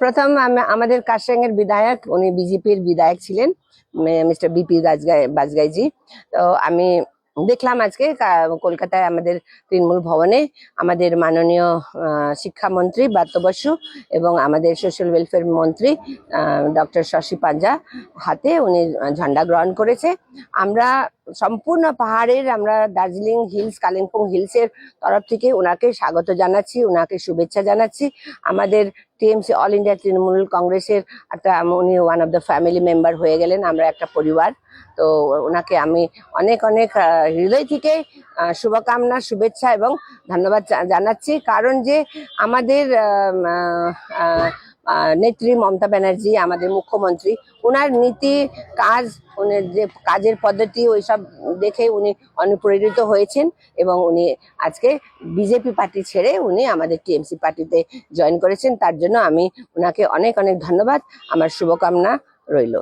প্রথম আমাদের কার্শিয়াঙের বিধায়ক, উনি বিজেপির বিধায়ক ছিলেন, মিস্টার বিপি বাজগাইজি। তো আমি দেখলাম আজকে কলকাতায় আমাদের তৃণমূল ভবনে আমাদের মাননীয় শিক্ষামন্ত্রী ব্রাত্য বসু এবং আমাদের সোশ্যাল ওয়েলফেয়ার মন্ত্রী ডক্টর শশী পাঞ্জা হাতে উনি ঝান্ডা গ্রহণ করেছে। আমরা সম্পূর্ণ পাহাড়ের, আমরা দার্জিলিং হিলস, কালিম্পং হিলসের তরফ থেকে ওনাকে স্বাগত জানাচ্ছি, ওনাকে শুভেচ্ছা জানাচ্ছি। আমাদের টিএমসি, অল ইন্ডিয়া তৃণমূল কংগ্রেসের একটা, উনি one of the family member হয়ে গেলেন, আমরা একটা পরিবার। তো ওনাকে আমি অনেক অনেক হৃদয় থেকে শুভকামনা, শুভেচ্ছা এবং ধন্যবাদ জানাচ্ছি। কারণ যে আমাদের নেত্রী মমতা ব্যানার্জি, আমাদের মুখ্যমন্ত্রী, ওনার নীতি কাজ, উনি যে কাজের পদ্ধতি ওইসব দেখে উনি অনুপ্রেরিত হয়েছেন এবং উনি আজকে বিজেপি পার্টি ছেড়ে উনি আমাদের টিএমসি পার্টিতে জয়েন করেছেন। তার জন্য আমি ওনাকে অনেক অনেক ধন্যবাদ, আমার শুভকামনা রইল।